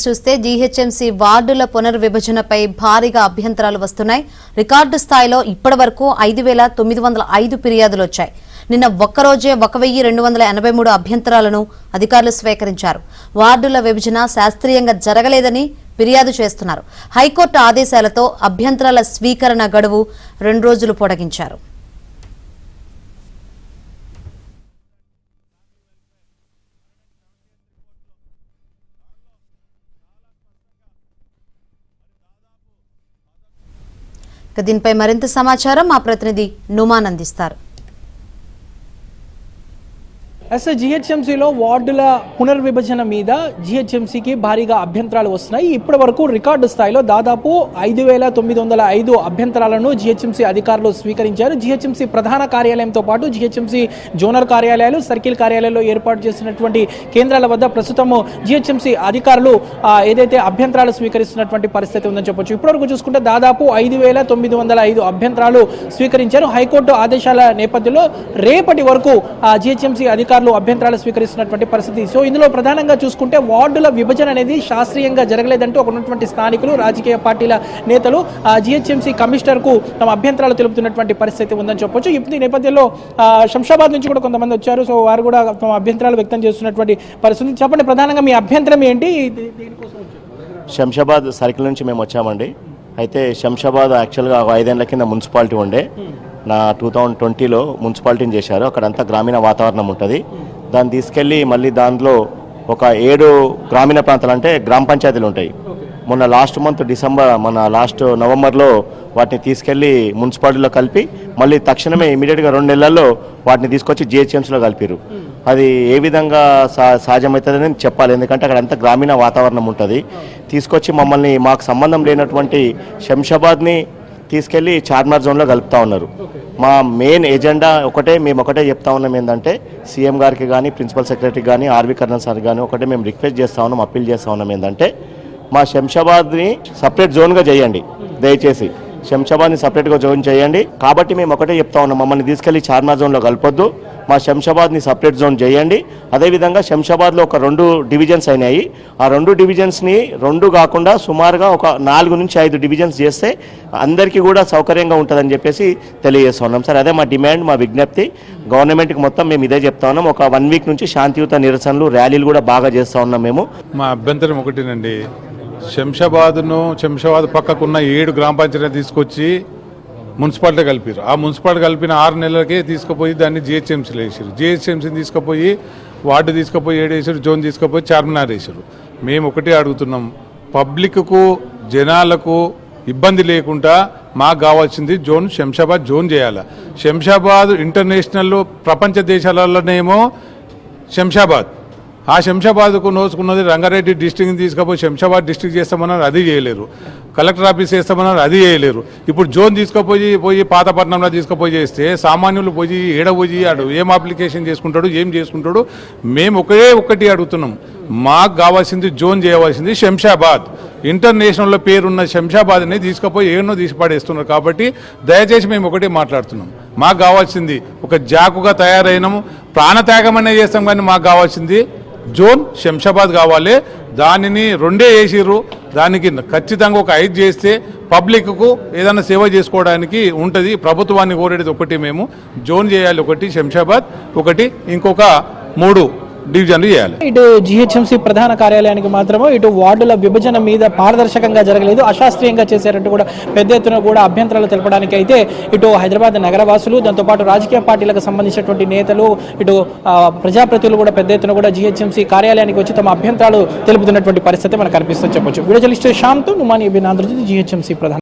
చూస్తే జీహెచ్ఎంసీ వార్డుల పునర్విభజనపై భారీగా అభ్యంతరాలు వస్తున్నాయి. రికార్డు స్థాయిలో ఇప్పటివరకు 5,905 ఫిర్యాదులు వచ్చాయి. నిన్న ఒక్కరోజే 1,283 అభ్యంతరాలను అధికారులు స్వీకరించారు. వార్డుల విభజన శాస్త్రీయంగా జరగలేదని ఫిర్యాదు చేస్తున్నారు. హైకోర్టు ఆదేశాలతో అభ్యంతరాల స్వీకరణ గడువు 2 రోజులు పొడిగించారు. దీనిపై మరింత సమాచారం మా ప్రతినిధి నుమాన్ అందిస్తారు. జీహెచ్ఎంసీలో వార్డుల పునర్విభజన మీద జీహెచ్ఎంసీకి భారీగా అభ్యంతరాలు వస్తున్నాయి. ఇప్పటి వరకు రికార్డు స్థాయిలో దాదాపు 5,905 అభ్యంతరాలను జీహెచ్ఎంసీ అధికారులు స్వీకరించారు. జీహెచ్ఎంసీ ప్రధాన కార్యాలయంతో పాటు జీహెచ్ఎంసీ జోనల్ కార్యాలయాలు, సర్కిల్ కార్యాలయాల్లో ఏర్పాటు చేసినటువంటి కేంద్రాల వద్ద ప్రస్తుతం జీహెచ్ఎంసీ అధికారులు ఏదైతే అభ్యంతరాలు స్వీకరిస్తున్నటువంటి పరిస్థితి ఉందని చెప్పొచ్చు. ఇప్పటివరకు చూసుకుంటే దాదాపు 5,905 అభ్యంతరాలు స్వీకరించారు. హైకోర్టు ఆదేశాల నేపథ్యంలో రేపటి వరకు జీహెచ్ఎంసీ అధికారులు అభ్యంతరాలు స్వీకరిస్తున్నటువంటి పరిస్థితి. సో ఇందులో ప్రధానంగా చూసుకుంటే వార్డుల విభజన అనేది శాస్త్రీయంగా జరగలేదంటూ ఉన్నటువంటి స్థానికులు, రాజకీయ పార్టీల నేతలు జీహెచ్ఎంసీ కమిషనర్ కు తమ అభ్యంతరాలు తెలుపుతున్నటువంటి పరిస్థితి ఉందని చెప్పొచ్చు. ఈ నేపథ్యంలో శంషాబాద్ నుంచి కూడా కొంతమంది వచ్చారు. సో వారు కూడా తమ అభ్యంతరాలు వ్యక్తం చేస్తున్నటువంటి పరిస్థితి. చెప్పండి, ప్రధానంగా మీ అభ్యంతరం ఏంటి? శంషాబాద్ సర్కిల్ నుంచి మేము వచ్చామండి. అయితే శంషాబాద్ యాక్చువల్గా 5 ఏళ్ల కింద మున్సిపాలిటీ ఉండే, 2020లో మున్సిపాలిటీని చేశారు. అక్కడంతా గ్రామీణ వాతావరణం ఉంటుంది. దాన్ని తీసుకెళ్ళి మళ్ళీ దాంట్లో ఒక 7 గ్రామీణ ప్రాంతాలు అంటే గ్రామ పంచాయతీలు ఉంటాయి. మొన్న లాస్ట్ నవంబర్లో వాటిని తీసుకెళ్ళి మున్సిపాలిటీలో కలిపి మళ్ళీ తక్షణమే ఇమీడియట్గా 2 నెలల్లో వాటిని తీసుకొచ్చి జిహెచ్ఎంసీలో కలిపారు. అది ఏ విధంగా సాధ్యమవుతుందని చెప్పాలి, ఎందుకంటే అక్కడ అంతా గ్రామీణ వాతావరణం ఉంటుంది. తీసుకొచ్చి మమ్మల్ని మాకు సంబంధం లేనటువంటి శంషాబాద్ని తీసుకెళ్ళి చార్మినార్ జోన్లో కలుపుతూ ఉన్నారు. మా మెయిన్ ఎజెండా మేము ఒకటే చెప్తా ఉన్నాం, ఏంటంటే సీఎం గారికి కానీ, ప్రిన్సిపల్ సెక్రటరీకి కానీ, ఆర్వి కర్నల్ సార్ కానీ ఒకటే మేము రిక్వెస్ట్ చేస్తూ ఉన్నాం, అప్పీల్ చేస్తూ ఉన్నాం, ఏంటంటే మా శంషాబాద్ని సపరేట్ జోన్గా చేయండి. దయచేసి శంషాబాద్ని సపరేట్గా జోన్ చేయండి. కాబట్టి మేము ఒకటే చెప్తా ఉన్నాం, మమ్మల్ని తీసుకెళ్ళి చార్మినార్ జోన్లో కలపొద్దు, మా శంషాబాద్ని సపరేట్ జోన్ చేయండి. అదేవిధంగా శంషాబాద్లో ఒక 2 డివిజన్స్ అయినాయి. ఆ 2 డివిజన్స్ని 2 కాకుండా సుమారుగా ఒక 4 నుంచి 5 డివిజన్స్ చేస్తే అందరికీ కూడా సౌకర్యంగా ఉంటుందని చెప్పేసి తెలియజేస్తున్నాం సార్. అదే మా డిమాండ్, మా విజ్ఞప్తి గవర్నమెంట్కి మొత్తం మేము ఇదే చెప్తా ఉన్నాం. ఒక 1 వీక్ నుంచి శాంతియుత నిరసనలు, ర్యాలీలు కూడా బాగా చేస్తూ ఉన్నాం మేము. మా అభ్యంతరం ఒకటేనండి, శంషాబాద్ పక్కకున్న 7 గ్రామ పంచాయతీ తీసుకొచ్చి మున్సిపాలిటీ కలిపారు. ఆ మున్సిపాలిటీ కలిపిన 6 నెలలకే తీసుకుపోయి దాన్ని జిహెచ్ఎంసీలో వేసారు. జిహెచ్ఎంసీని తీసుకుపోయి వార్డు తీసుకుపోయి 7 వేసారు, జోన్ తీసుకుపోయి చార్మినార్ వేసారు. మేము ఒకటే అడుగుతున్నాం, పబ్లిక్కు జనాలకు ఇబ్బంది లేకుండా మాకు కావాల్సింది శంషాబాద్ జోన్ చేయాలి. శంషాబాద్ ఇంటర్నేషనల్ ప్రపంచ దేశాలలోనేమో శంషాబాద్, ఆ శంషాబాద్కు నోచుకున్నది రంగారెడ్డి డిస్టిక్ని తీసుకుపోయి శంషాబాద్ డిస్టిక్ చేస్తామన్నారు, అది చేయలేరు. కలెక్టర్ ఆఫీస్ చేస్తామన్నారు, అది చేయలేరు. ఇప్పుడు జోన్ తీసుకుపోయి పాతపట్నంలో తీసుకుపోయి చేస్తే సామాన్యులు పోయి ఏడపోయి ఆడు ఏం అప్లికేషన్ చేసుకుంటాడు, ఏం చేసుకుంటాడు. మేము ఒకటి అడుగుతున్నాం, మాకు కావాల్సింది జోన్ చేయవలసింది శంషాబాద్. ఇంటర్నేషనల్లో పేరున్న శంషాబాద్ని తీసుకుపోయి ఏడనో తీసిపాడేస్తున్నారు. కాబట్టి దయచేసి మేము ఒకటే మాట్లాడుతున్నాం, మాకు కావాల్సింది ఒక జాకుగా తయారైనాము, ప్రాణత్యాగం అనేది చేస్తాం, కానీ మాకు కావాల్సింది జోన్ శంషాబాద్ కావాలి. దానిని 2 వేసిర్రు, దానికి ఖచ్చితంగా ఒక 5 చేస్తే పబ్లిక్కు ఏదైనా సేవ చేసుకోవడానికి ఉంటుంది. ప్రభుత్వాన్ని కోరేది ఒకటి, మేము జోన్ చేయాలి, ఒకటి శంషాబాద్, ఒకటి ఇంకొక 3 డివిజన్లు చేయాలి. ఇటు జీహెచ్ఎంసీ ప్రధాన కార్యాలయానికి మాత్రమే ఇటు వార్డుల విభజన మీద పారదర్శకంగా జరగలేదు, అశాస్త్రీయంగా చేశారంటూ కూడా పెద్ద ఎత్తున కూడా అభ్యంతరాలు తెలపడానికి అయితే ఇటు హైదరాబాద్ నగరవాసులు, దాంతోపాటు రాజకీయ పార్టీలకు సంబంధించినటువంటి నేతలు, ఇటు ప్రజాప్రతినిధులు కూడా పెద్ద ఎత్తున కూడా జీహెచ్ఎంసీ కార్యాలయానికి వచ్చి తమ అభ్యంతరాలు తెలుపుతున్నటువంటి పరిస్థితి మనకు కనిపిస్తుంది చెప్పొచ్చు. వీడియో జర్నలిస్ట్ శ్యామ్తో నుమాన్, ఆంధ్రజ్యోతి, జీహెచ్ఎంసీ ప్రధాన